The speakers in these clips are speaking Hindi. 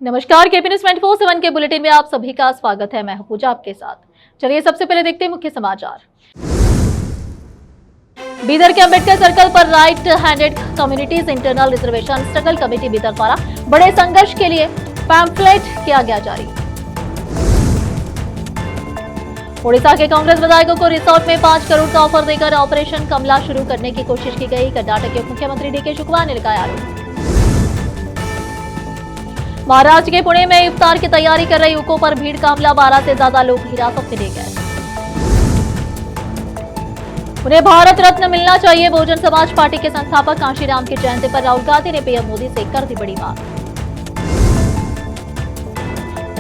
नमस्कार, केपी न्यूज 24/7 के बुलेटिन में आप सभी का स्वागत है। मैं हूं पूजा आपके साथ। चलिए सबसे पहले देखते हैं मुख्य समाचार। बीदर के अंबेडकर सर्कल पर right handed communities internal reservation struggle committee Bidar द्वारा बड़े संघर्ष के लिए पैम्फलेट किया गया जारी। ओडिशा के कांग्रेस विधायकों को रिसोर्ट में 5 करोड़ का ऑफर देकर ऑपरेशन कमला शुरू करने की कोशिश की गई। कर्नाटक के मुख्यमंत्री डीके शिवकुमार ने लगाया आरोप। महाराष्ट्र के पुणे में इफ्तार की तैयारी कर रहे युवकों पर भीड़ का हमला, 12 से ज्यादा लोग हिरासत में लिए गए। उन्हें भारत रत्न मिलना चाहिए। बहुजन समाज पार्टी के संस्थापक कांशीराम की जयंती पर राहुल गांधी ने पीएम मोदी से कर दी बड़ी मांग।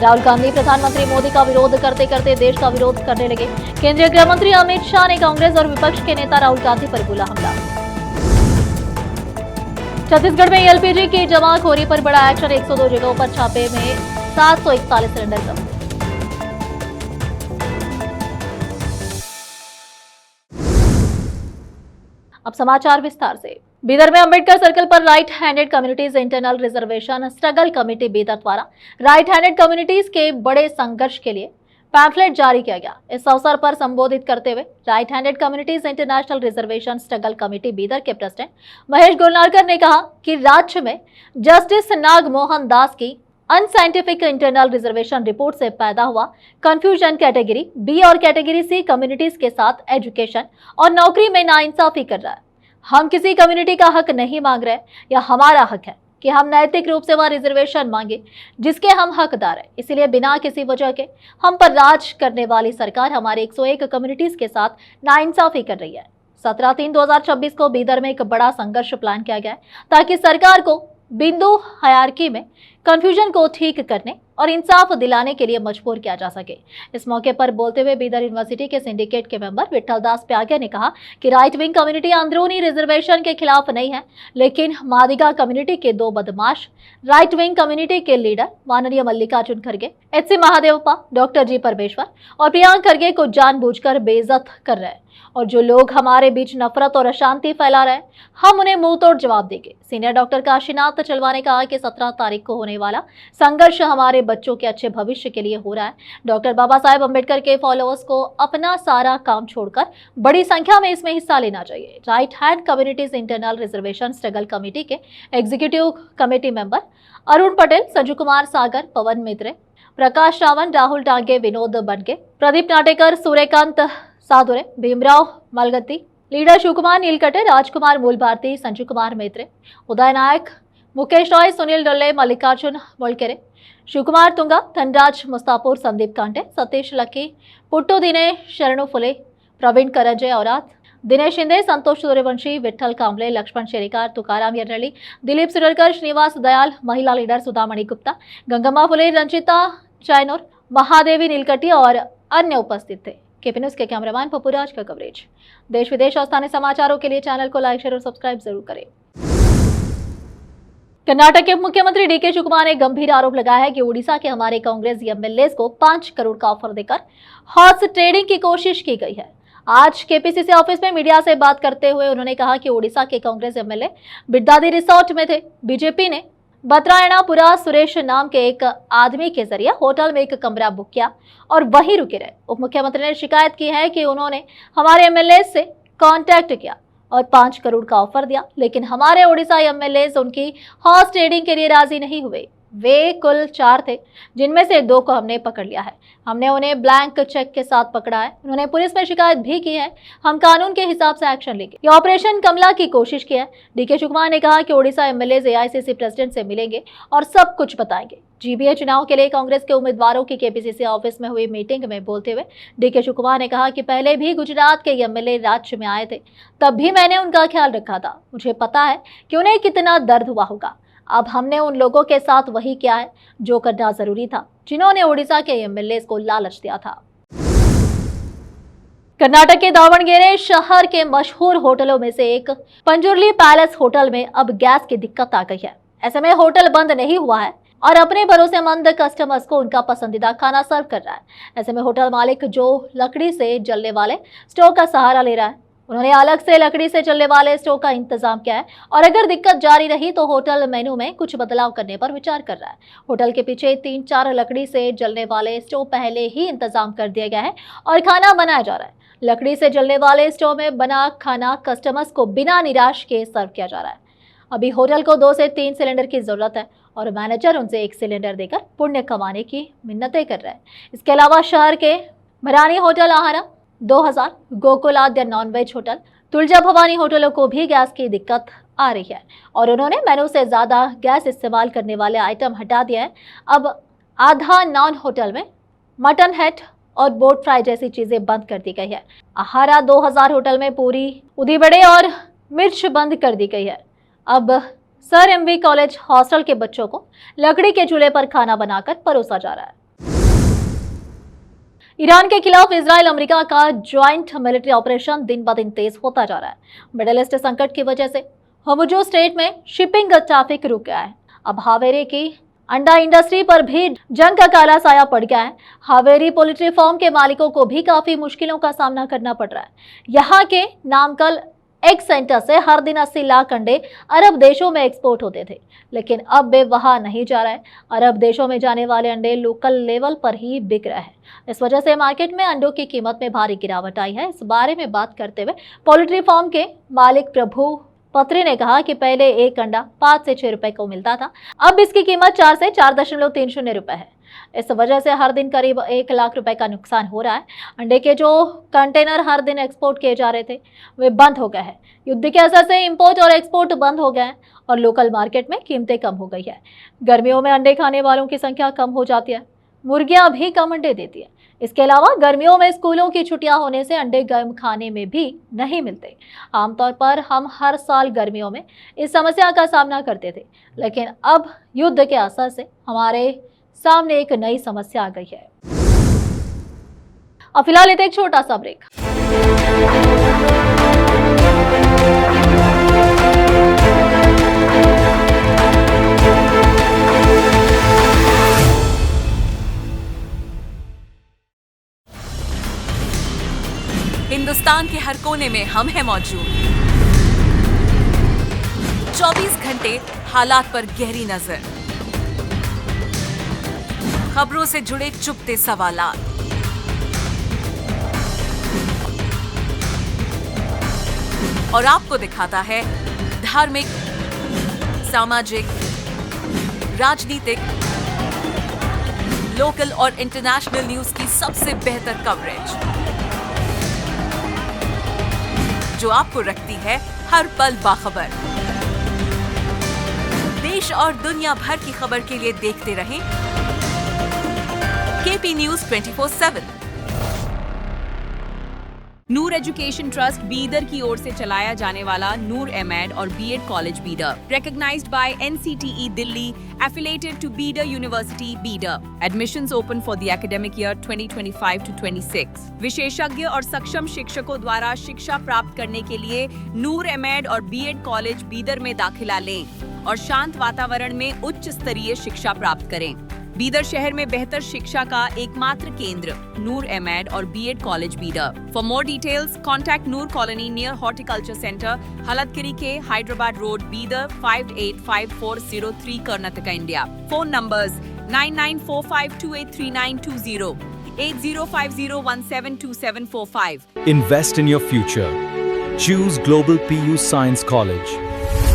राहुल गांधी प्रधानमंत्री मोदी का विरोध करते करते देश का विरोध करने लगे। केंद्रीय गृह मंत्री अमित शाह ने कांग्रेस और विपक्ष के नेता राहुल गांधी पर बोला हमला। छत्तीसगढ़ में एलपीजी की जमाखोरी पर बड़ा एक्शन, 102 जगहों पर छापे में 741 सिलेंडर जब्त। अब समाचार विस्तार से। बीदर में अंबेडकर सर्कल पर right handed communities internal reservation struggle committee Bidar द्वारा राइट हैंडेड कम्युनिटीज के बड़े संघर्ष के लिए पैम्फलेट जारी किया गया। इस अवसर पर संबोधित करते हुए right handed communities international reservation struggle committee Bidar के प्रेसिडेंट महेश गोलनारकर ने कहा कि राज्य में जस्टिस नागमोहन दास की अनसाइंटिफिक इंटरनल रिजर्वेशन रिपोर्ट से पैदा हुआ कंफ्यूजन कैटेगरी बी और कैटेगरी सी कम्युनिटीज के साथ एजुकेशन और नौकरी में नाइंसाफी कर रहा है। हम किसी कम्युनिटी का हक नहीं मांग रहे, यह हमारा हक है कि हम नैतिक रूप से वह रिजर्वेशन मांगे जिसके हम हकदार हैं। इसलिए बिना किसी वजह के हम पर राज करने वाली सरकार हमारे 101 कम्युनिटीज के साथ नाइंसाफी कर रही है। 17/3/2026 को बीदर में एक बड़ा संघर्ष प्लान किया गया है ताकि सरकार को बिंदु हायरार्की में कंफ्यूजन को ठीक करने और इंसाफ दिलाने के लिए मजबूर किया जा सके। इस मौके पर बोलते हुए बीदर यूनिवर्सिटी के सिंडिकेट के मेंबर विठल दास प्यागे ने कहा कि राइट विंग कम्युनिटी अंदरूनी रिजर्वेशन के खिलाफ नहीं है, लेकिन मादिगा कम्युनिटी के 2 बदमाश राइट विंग कम्युनिटी के लीडर माननीय मल्लिकार्जुन खड़गे, एच सी महादेवप्पा, डॉक्टर जी परमेश्वर और प्रियांक खड़गे को जानबूझकर बेइज्जत कर रहे हैं और जो लोग हमारे बीच नफरत और अशांति फैला रहे हैं, हम उन्हें मुंह तोड़ जवाब देंगे। सीनियर डॉक्टर काशीनाथ चलवा ने कहा कि 17 तारीख को होने वाला संघर्ष हमारे बच्चों के अच्छे भविष्य के लिए हो रहा है। डॉक्टर बाबा साहेब अम्बेडकर के फॉलोअर्स को अपना सारा काम छोड़कर बड़ी संख्या में इसमें हिस्सा लेना चाहिए। Right hand communities internal reservation struggle committee के executive committee member Arun Patel, Sanju Kumar Sagar, Pavan Mitre, Prakash Ravan, Rahul Dange, Vinod Bange, Pradeep Natekar, Suryakant Sadhure, Bhimrao Malgatti, leader Shivkumar Neelkate, Rajkumar Mool Bharti, Sanju Kumar मेत्रे, उदय नायक, मुकेश रॉय, सुनील डोल्ले, मल्लिकार्जुन मोलकेरे, शिवकुमार तुंगा, धनराज मुस्तापुर, संदीप कांटे, सतीश लक्की, पुट्टू दिने, शरणु फुले, प्रवीण करंजे औरात, दिनेश शिंदे, संतोष सूर्यवंशी, विठल कांबले, लक्ष्मण शेरिकार, तुकाराम यर्रली, दिलीप सुरलकर, श्रीनिवास दयाल, महिला लीडर सुधामणि गुप्ता, गंगम्मा फुले, रंजिता चाइनोर, महादेवी नीलकटी और अन्य उपस्थित थे। केपी न्यूज के कैमरामैन पप्पूराज का कवरेज। देश विदेश और स्थानीय समाचारों के लिए चैनल को लाइक, शेयर और सब्सक्राइब जरूर करें। कर्नाटक के मुख्यमंत्री डीके शिवकुमार ने गंभीर आरोप लगाया है कि ओडिशा के हमारे कांग्रेस एमएलए को 5 करोड़ का ऑफर देकर हॉर्स ट्रेडिंग की कोशिश की गई है। आज केपीसीसी ऑफिस में मीडिया से बात करते हुए उन्होंने कहा कि ओडिशा के कांग्रेस एमएलए बिड्डादी रिसोर्ट में थे। बीजेपी ने बत्रायणापुरा सुरेश नाम के एक आदमी के जरिए होटल में एक कमरा बुक किया और वहीं रुके रहे। उप मुख्यमंत्री ने शिकायत की है कि उन्होंने हमारे एमएलए से कांटेक्ट किया और 5 करोड़ का ऑफर दिया, लेकिन हमारे ओडिशा एमएलए उनकी हॉर्स ट्रेडिंग के लिए राजी नहीं हुए। वे कुल 4 थे, जिनमें से 2 को हमने पकड़ लिया है। हमने उन्हें ब्लैंक चेक के साथ पकड़ा है। उन्होंने पुलिस में शिकायत भी की है। हम कानून के हिसाब से एक्शन लेंगे। ये ऑपरेशन कमला की कोशिश की है। डीके शिवकुमार ने कहा कि ओडिशा एमएलए एआईसीसी प्रेसिडेंट से मिलेंगे और सब कुछ बताएंगे। जीबीए चुनाव के लिए कांग्रेस के उम्मीदवारों की केपीसीसी ऑफिस में हुई मीटिंग में बोलते हुए डीके शिवकुमार ने कहा कि पहले भी गुजरात के एमएलए राज्य में आए थे, तब भी मैंने उनका ख्याल रखा था। मुझे पता है कि उन्हें कितना दर्द हुआ होगा। अब हमने उन लोगों के साथ वही किया है जो करना जरूरी था, जिन्होंने ओडिशा के एमएलए को लालच दिया था। कर्नाटक के दावणगेरे शहर के मशहूर होटलों में से एक पंजुर्ली पैलेस होटल में अब गैस की दिक्कत आ गई है। ऐसे में होटल बंद नहीं हुआ है और अपने भरोसेमंद कस्टमर्स को उनका पसंदीदा खाना सर्व कर रहा है। ऐसे में होटल मालिक जो लकड़ी से जलने वाले स्टोव का सहारा ले रहा है, उन्होंने अलग से लकड़ी से चलने वाले स्टोव का इंतजाम किया है और अगर दिक्कत जारी रही तो होटल मेनू में कुछ बदलाव करने पर विचार कर रहा है। होटल के पीछे 3-4 लकड़ी से जलने वाले स्टोव पहले ही इंतजाम कर दिया गया है और खाना बनाया जा रहा है। लकड़ी से जलने वाले स्टोव में बना खाना कस्टमर्स को बिना निराश के सर्व किया जा रहा है। अभी होटल को 2 से 3 सिलेंडर की जरूरत है और मैनेजर उनसे 1 सिलेंडर देकर पुण्य कमाने की मिन्नतें कर रहे हैं। इसके अलावा शहर के मरानी होटल आहारा 2000, गोकुलाद्य नॉनवेज होटल, तुलजा भवानी होटलों को भी गैस की दिक्कत आ रही है और उन्होंने मेनू से ज़्यादा गैस इस्तेमाल करने वाले आइटम हटा दिया है। अब आधा नॉन होटल में मटन हेड और बोट फ्राई जैसी चीज़ें बंद कर दी गई है। आहारा 2000 होटल में पूरी उदी बड़े और मिर्च बंद कर दी गई है। अब सर एमवी कॉलेज हॉस्टल के बच्चों को लकड़ी के चूल्हे पर खाना बनाकर परोसा जा रहा है। ईरान के खिलाफ इजराइल अमेरिका का ज्वाइंट मिलिट्री ऑपरेशन दिन ब दिन तेज होता जा रहा है। मिडिल ईस्ट संकट की वजह से होर्मुज़ स्ट्रेट में शिपिंग ट्रैफिक रुक गया है। अब हावेरी की अंडा इंडस्ट्री पर भी जंग का काला साया पड़ गया है। हावेरी पोल्ट्री फार्म के मालिकों को भी काफी मुश्किलों का सामना करना पड़ रहा है। यहाँ के नामकल एग सेंटर से हर दिन 80 लाख अंडे अरब देशों में एक्सपोर्ट होते थे, लेकिन अब वे वहां नहीं जा रहे हैं। अरब देशों में जाने वाले अंडे लोकल लेवल पर ही बिक रहे हैं। इस वजह से मार्केट में अंडों की कीमत में भारी गिरावट आई है। इस बारे में बात करते हुए पोल्ट्री फार्म के मालिक प्रभु पत्री ने कहा कि पहले एक अंडा 5 से 6 रुपए को मिलता था, अब इसकी कीमत 4 से 4.30 रुपए है। इस वजह से हर दिन करीब 1 लाख रुपए का नुकसान हो रहा है। अंडे के जो कंटेनर हर दिन एक्सपोर्ट किए जा रहे थे वे बंद हो गए हैं। युद्ध के असर से इंपोर्ट और एक्सपोर्ट बंद हो गए हैं और लोकल मार्केट में कीमतें कम हो गई है। गर्मियों में अंडे खाने वालों की संख्या कम हो जाती है। मुर्गियां भी कम अंडे देती है। इसके अलावा गर्मियों में स्कूलों की छुट्टियां होने से अंडे गर्म खाने में भी नहीं मिलते। आमतौर पर हम हर साल गर्मियों में इस समस्या का सामना करते थे, लेकिन अब युद्ध के असर से हमारे सामने एक नई समस्या आ गई है। अब फिलहाल एक छोटा सा ब्रेक। हिंदुस्तान के हर कोने में हम हैं मौजूद। 24 घंटे हालात पर गहरी नजर, खबरों से जुड़े चुपते सवालात, और आपको दिखाता है धार्मिक, सामाजिक, राजनीतिक, लोकल और इंटरनेशनल न्यूज की सबसे बेहतर कवरेज, जो आपको रखती है हर पल बाखबर। देश और दुनिया भर की खबर के लिए देखते रहें KP news 24/7। Noor education trust Bidar की ओर से चलाया जाने वाला नूर एमएड और BEd college Bidar, recognized by NCTE Delhi, affiliated to Bidar University, Bidar. Admissions open for the academic year 2025 to 26. विशेषज्ञ और सक्षम शिक्षकों द्वारा शिक्षा प्राप्त करने के लिए नूर एमएड और बीएड कॉलेज बीदर में दाखिला लें और शांत वातावरण में उच्च स्तरीय शिक्षा प्राप्त करें। बीदर शहर में बेहतर शिक्षा का एकमात्र केंद्र नूर एमएड और BEd college Bidar. For more details contact Noor colony near horticulture centre, Haladgiri के Hyderabad road, Bidar 585403 Karnataka, India. Phone numbers 9945283920, 8050172745. Invest in your future. Choose Global PU Science College,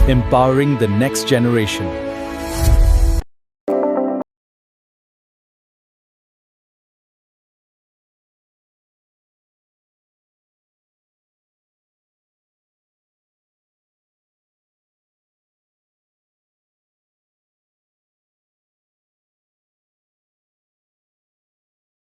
empowering the next generation.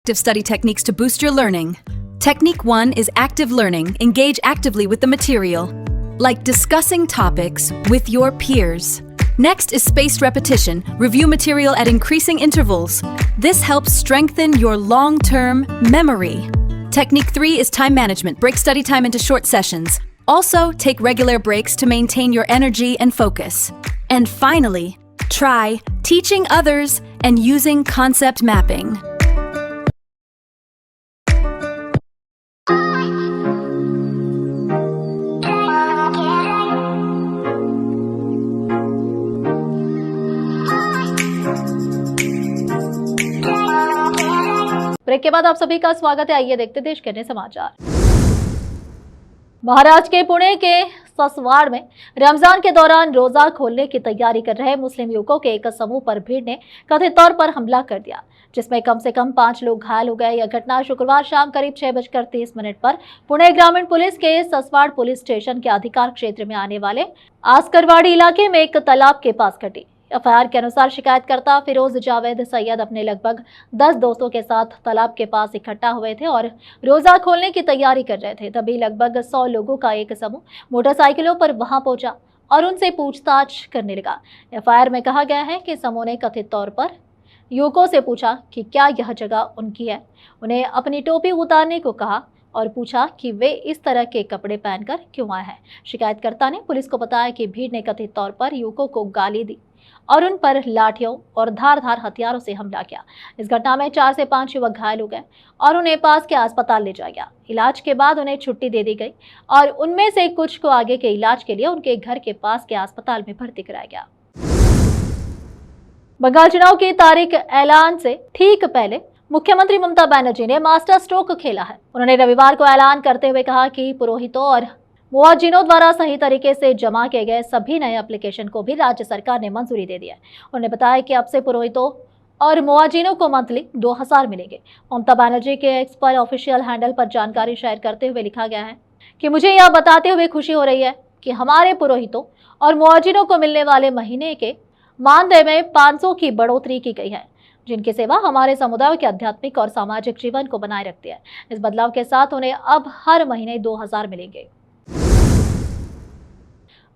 Study techniques to boost your learning. Technique 1 is active learning. Engage actively with the material, like discussing topics with your peers. Next is spaced repetition. Review material at increasing intervals. This helps strengthen your long-term memory. Technique 3 is time management. Break study time into short sessions. Also, take regular breaks to maintain your energy and focus. And finally, try teaching others and using concept mapping. Break के बाद आप सभी का स्वागत है। आइए देखते देश के अन्य समाचार। महाराष्ट्र के पुणे के ससवाड़ में रमजान के दौरान रोजा खोलने की तैयारी कर रहे मुस्लिम युवकों के एक समूह पर भीड़ ने कथित तौर पर हमला कर दिया, जिसमें कम से कम 5 लोग घायल हो गए। यह घटना शुक्रवार शाम करीब 6:30 पर पुणे ग्रामीण पुलिस के ससवाड़ पुलिस स्टेशन के अधिकार क्षेत्र में आने वाले आस्करवाड़ी इलाके में एक तालाब के पास घटी। एफआईआर के अनुसार शिकायतकर्ता फिरोज जावेद सैयद अपने लगभग 10 दोस्तों के साथ तालाब के पास इकट्ठा हुए थे और रोजा खोलने की तैयारी कर रहे थे। तभी लगभग 100 लोगों का एक समूह मोटरसाइकिलों पर वहां पहुंचा और उनसे पूछताछ करने लगा। एफआईआर में कहा गया है कि समूह ने कथित तौर पर युवकों से पूछा कि क्या यह जगह उनकी है, उन्हें अपनी टोपी उतारने को कहा और पूछा कि वे इस तरह के कपड़े पहनकर क्यों आए हैं। शिकायतकर्ता ने पुलिस को बताया कि भीड़ ने कथित तौर पर युवकों को गाली दी और उन पर लाठियों और धारदार हथियारों से हमला किया। इस घटना में 4 से 5 युवक घायल हो गए और उन्हें पास के अस्पताल ले जाया गया। इलाज के बाद उन्हें छुट्टी दे दी गई और उनमें से कुछ को आगे के इलाज के लिए उनके घर के पास के अस्पताल में भर्ती कराया गया। बंगाल चुनाव की तारीख ऐलान से ठीक पहले मुख्यमंत्री ममता बनर्जी ने मास्टर स्ट्रोक खेला है। उन्होंने रविवार को ऐलान करते हुए कहा कि पुरोहितों और मुआजिनों द्वारा सही तरीके से जमा किए गए सभी नए एप्लीकेशन को भी राज्य सरकार ने मंजूरी दे दी है। उन्होंने बताया कि अब से पुरोहितों और मुआजिनों को मंथली 2000 मिलेंगे। ममता बनर्जी के एक्स पर ऑफिशियल हैंडल पर जानकारी शेयर करते हुए लिखा गया है कि मुझे यह बताते हुए खुशी हो रही है कि हमारे पुरोहितों और मुआजिनों को मिलने वाले महीने के मानदेय में 500 की बढ़ोतरी की गई है, जिनकी सेवा हमारे समुदाय के आध्यात्मिक और सामाजिक जीवन को बनाए रखती है। इस बदलाव के साथ उन्हें अब हर महीने 2000 मिलेंगे।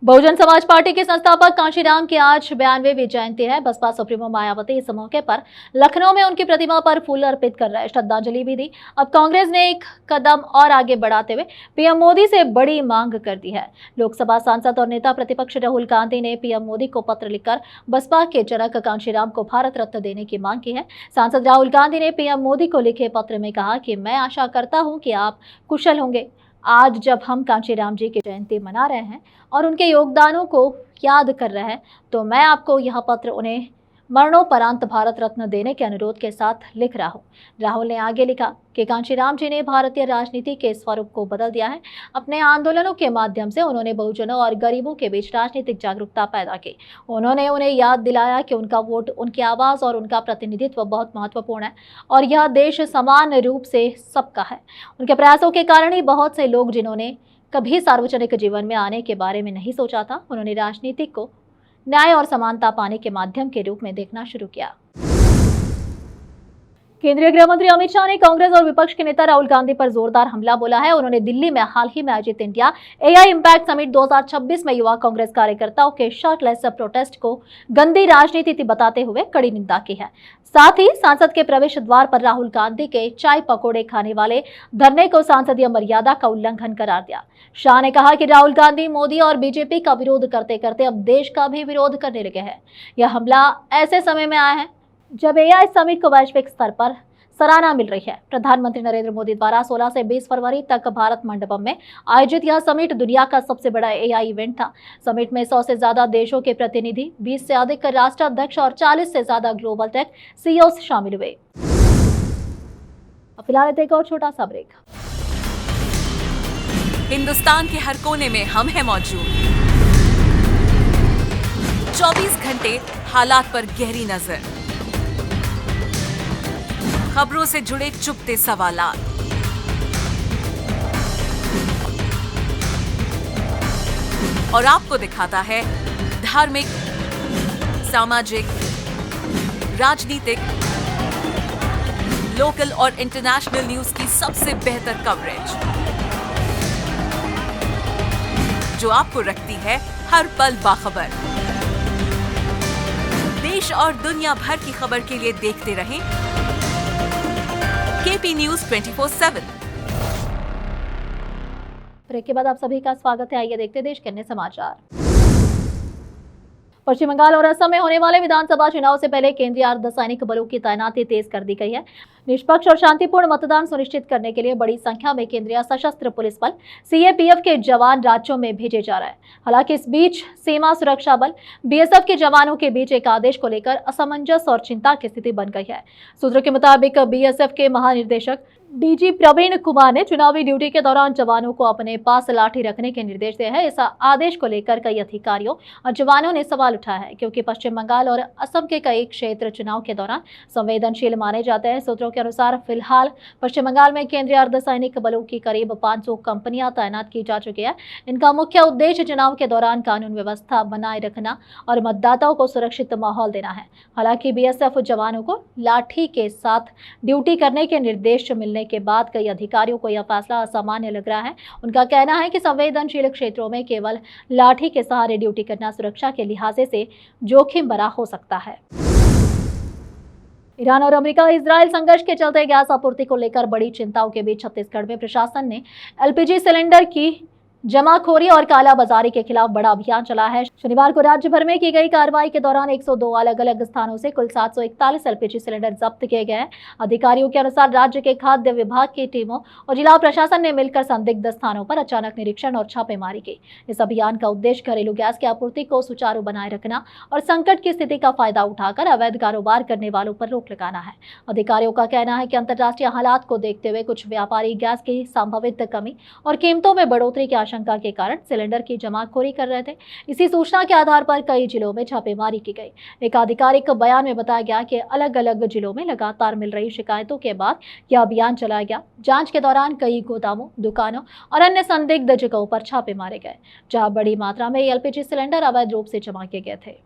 बहुजन समाज पार्टी के संस्थापक कांशीराम की आज 92वीं जयंती है। बसपा सुप्रीमो मायावती इस मौके पर लखनऊ में उनकी प्रतिमा पर फूल अर्पित कर रहे, श्रद्धांजलि भी दी। अब कांग्रेस ने एक कदम और आगे बढ़ाते हुए पीएम मोदी से बड़ी मांग कर दी है। लोकसभा सांसद और नेता प्रतिपक्ष राहुल गांधी ने पीएम मोदी को पत्र लिखकर बसपा के जनक कांशीराम को भारत रत्न देने की मांग की है। सांसद राहुल गांधी ने पीएम मोदी को लिखे पत्र में कहा कि मैं आशा करता हूं कि आप कुशल होंगे। आज जब हम कांशीराम जी की जयंती मना रहे हैं और उनके योगदानों को याद कर रहे हैं, तो मैं आपको यह पत्र उन्हें मरणोपरांत भारत रत्न देने के अनुरोध के साथ लिख रहा हूँ। राहुल ने आगे लिखा कि कांशीराम जी ने भारतीय राजनीति के स्वरूप को बदल दिया है। अपने आंदोलनों के माध्यम से उन्होंने बहुजनों और गरीबों के बीच राजनीतिक जागरूकता पैदा की। उन्होंने उन्हें याद दिलाया कि उनका वोट, उनकी आवाज़ और उनका प्रतिनिधित्व बहुत महत्वपूर्ण है और यह देश समान रूप से सबका है। उनके प्रयासों के कारण ही बहुत से लोग, जिन्होंने कभी सार्वजनिक जीवन में आने के बारे में नहीं सोचा था, उन्होंने राजनीति को न्याय और समानता पाने के माध्यम के रूप में देखना शुरू किया। केंद्रीय गृह मंत्री अमित शाह ने कांग्रेस और विपक्ष के नेता राहुल गांधी पर जोरदार हमला बोला है। उन्होंने दिल्ली में हाल ही में आयोजित इंडिया एआई इम्पैक्ट समिट 2026 में युवा कांग्रेस कार्यकर्ताओं के शर्टलेस प्रोटेस्ट को गंदी राजनीति बताते हुए कड़ी निंदा की है। साथ ही सांसद के प्रवेश द्वार पर राहुल गांधी के चाय पकौड़े खाने वाले धरने को सांसदीय मर्यादा का उल्लंघन करार दिया। शाह ने कहा कि राहुल गांधी मोदी और बीजेपी का विरोध करते करते अब देश का भी विरोध करने लगे हैं। यह हमला ऐसे समय में आया है जब एआई समिट को वैश्विक स्तर पर सराहना मिल रही है। प्रधानमंत्री नरेंद्र मोदी द्वारा 16 से 20 फरवरी तक भारत मंडपम में आयोजित यह समिट दुनिया का सबसे बड़ा एआई इवेंट था। समिट में 100 से ज्यादा देशों के प्रतिनिधि, 20 से अधिक राष्ट्राध्यक्ष और 40 से ज्यादा ग्लोबल टेक सीईओ शामिल हुए। अब फिलहाल एक और छोटा सा ब्रेक। हिंदुस्तान के हर कोने में हम हैं मौजूद। 24 घंटे हालात पर गहरी नजर, खबरों से जुड़े चुपते सवालात, और आपको दिखाता है धार्मिक, सामाजिक, राजनीतिक, लोकल और इंटरनेशनल न्यूज की सबसे बेहतर कवरेज, जो आपको रखती है हर पल बाखबर। देश और दुनिया भर की खबर के लिए देखते रहें केपी न्यूज 24/7। ब्रेक के बाद आप सभी का स्वागत है। आइए देखते देश के अन्य समाचार। पश्चिम बंगाल और असम में होने वाले विधानसभा चुनाव से पहले केंद्रीय अर्धसैनिक बलों की तैनाती तेज कर दी गई है। निष्पक्ष और शांतिपूर्ण मतदान सुनिश्चित करने के लिए बड़ी संख्या में केंद्रीय सशस्त्र पुलिस बल सीएपीएफ के जवान राज्यों में भेजे जा रहे हैं। हालांकि इस बीच सीमा सुरक्षा बल बीएसएफ के जवानों के बीच एक आदेश को लेकर असमंजस और चिंता की स्थिति बन गई है। सूत्रों के मुताबिक बीएसएफ के महानिदेशक डीजी प्रवीण कुमार ने चुनावी ड्यूटी के दौरान जवानों को अपने पास लाठी रखने के निर्देश दिए हैं। इस आदेश को लेकर कई अधिकारियों और जवानों ने सवाल उठाया है, क्योंकि पश्चिम बंगाल और असम के कई क्षेत्र चुनाव के दौरान संवेदनशील माने जाते हैं। सूत्रों के अनुसार फिलहाल पश्चिम बंगाल में केंद्रीय अर्धसैनिक बलों की करीब 500 कंपनियां तैनात की जा चुकी है। इनका मुख्य उद्देश्य चुनाव के दौरान कानून व्यवस्था बनाए रखना और मतदाताओं को सुरक्षित माहौल देना है। हालांकि बीएसएफ जवानों को लाठी के साथ ड्यूटी करने के निर्देश मिलने के बाद कई अधिकारियों को यह फैसला असामान्य लग रहा है। उनका कहना है कि संवेदनशील क्षेत्रों में केवल लाठी के सहारे ड्यूटी करना सुरक्षा के लिहाज से जोखिम भरा हो सकता है। ईरान और अमेरिका इजरायल संघर्ष के चलते गैस आपूर्ति को लेकर बड़ी चिंताओं के बीच छत्तीसगढ़ में प्रशासन ने एलपीजी सिलेंडर की जमाखोरी और कालाबाजारी के खिलाफ बड़ा अभियान चला है। शनिवार को राज्य भर में की गई कार्रवाई के दौरान 102 अलग अलग स्थानों से कुल 741 एलपीजी सिलेंडर जब्त किए गए हैं। अधिकारियों के अनुसार राज्य के खाद्य विभाग की टीमों और जिला प्रशासन ने मिलकर संदिग्ध स्थानों पर अचानक निरीक्षण और छापेमारी की। इस अभियान का उद्देश्य घरेलू गैस की आपूर्ति को सुचारू बनाए रखना और संकट की स्थिति का फायदा उठाकर अवैध कारोबार करने वालों पर रोक लगाना है। अधिकारियों का कहना है कि अंतर्राष्ट्रीय हालात को देखते हुए कुछ व्यापारी गैस की संभावित कमी और कीमतों में बढ़ोतरी की आशंका के कारण सिलेंडर की जमाखोरी कर रहे थे। इसी सूचना के आधार पर कई जिलों में छापेमारी की गई। एक आधिकारिक बयान में बताया गया कि अलग अलग जिलों में लगातार मिल रही शिकायतों के बाद यह अभियान चलाया गया। जांच के दौरान कई गोदामों, दुकानों और अन्य संदिग्ध जगहों पर छापे मारे गए, जहां बड़ी मात्रा में एलपीजी सिलेंडर अवैध रूप से जमा किए गए थे।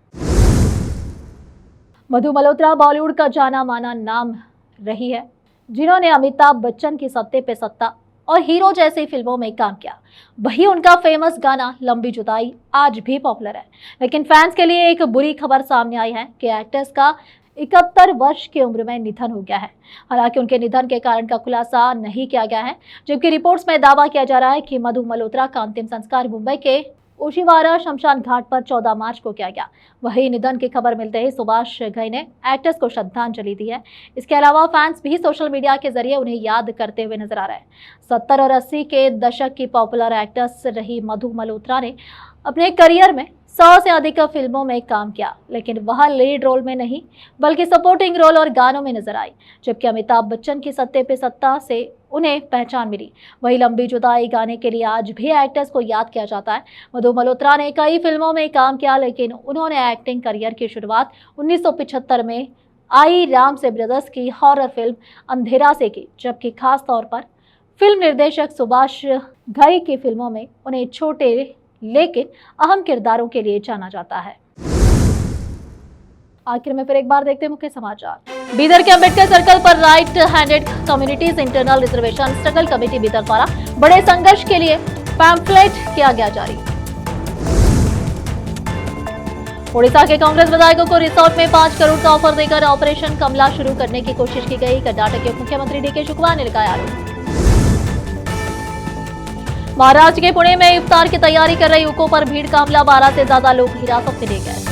मधु मल्होत्रा बॉलीवुड का जाना माना नाम रही है, जिन्होंने अमिताभ बच्चन की सत्ते पे सत्ता और हीरो जैसी फिल्मों में काम किया। वही उनका फेमस गाना लंबी जुदाई आज भी पॉपुलर है। लेकिन फैंस के लिए एक बुरी खबर सामने आई है कि एक्ट्रेस का 71 वर्ष की उम्र में निधन हो गया है। हालांकि उनके निधन के कारण का खुलासा नहीं किया गया है, जबकि रिपोर्ट्स में दावा किया जा रहा है कि मधु मल्होत्रा का अंतिम संस्कार मुंबई के ओशिवारा शमशान घाट पर 14 मार्च को किया गया। वही निधन की खबर मिलते ही सुभाष घई ने एक्ट्रेस को श्रद्धांजलि दी है। इसके अलावा फैंस भी सोशल मीडिया के जरिए उन्हें याद करते हुए नजर आ रहे हैं। 70 और 80 के दशक की पॉपुलर एक्ट्रेस रही मधु मल्होत्रा ने अपने करियर में 100 से अधिक फिल्मों में काम किया, लेकिन वह लीड रोल में नहीं बल्कि सपोर्टिंग रोल और गानों में नजर आई। जबकि अमिताभ बच्चन की सत्ते पे सत्ता से उन्हें पहचान मिली। वही लंबी जुदाई गाने के लिए आज भी एक्ट्रेस को याद किया जाता है। मधु मल्होत्रा ने कई फिल्मों में काम किया, लेकिन उन्होंने एक्टिंग करियर की शुरुआत 1975 में आई राम से ब्रदर्स की हॉरर फिल्म अंधेरा से की, जबकि खास तौर पर फिल्म निर्देशक सुभाष घई की फिल्मों में उन्हें छोटे लेकिन अहम किरदारों के लिए जाना जाता है। आखिर में फिर एक बार देखते हैं मुख्य समाचार। बीदर के अंबेडकर सर्कल पर right handed communities internal reservation struggle committee Bidar द्वारा बड़े संघर्ष के लिए पैम्फलेट किया गया जारी। ओडिशा के कांग्रेस विधायकों को रिसोर्ट में 5 करोड़ का ऑफर देकर ऑपरेशन कमला शुरू करने की कोशिश की गई। कर्नाटक के मुख्यमंत्री डीके शिवकुमार ने लगाया आरोप। महाराष्ट्र के पुणे में इफ्तार की तैयारी कर रहे युवकों पर भीड़ का हमला, 12 से ज्यादा लोग हिरासत में लिए गए।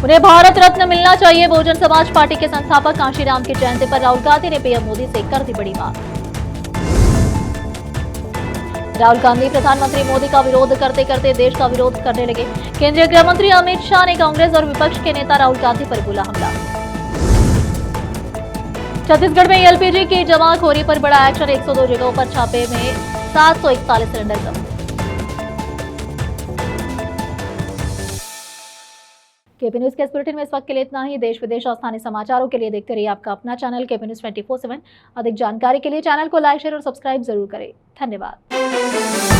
उन्हें भारत रत्न मिलना चाहिए, बहुजन समाज पार्टी के संस्थापक कांशीराम की जयंती पर राहुल गांधी ने पीएम मोदी से कर दी बड़ी बात। राहुल गांधी प्रधानमंत्री मोदी का विरोध करते करते देश का विरोध करने लगे। केंद्रीय गृह मंत्री अमित शाह ने कांग्रेस और विपक्ष के नेता राहुल गांधी पर बोला हमला। छत्तीसगढ़ में एलपीजी की जमाखोरी पर बड़ा एक्शन, 102 जगहों पर छापे में 741 सिलेंडर जब्त। केपी न्यूज के इस बुलेटिन में इस वक्त के लिए इतना ही। देश विदेश और स्थानीय समाचारों के लिए देखते रहिए आपका अपना चैनल केपी न्यूज 24/7। अधिक जानकारी के लिए चैनल को लाइक, शेयर और सब्सक्राइब जरूर करें। धन्यवाद।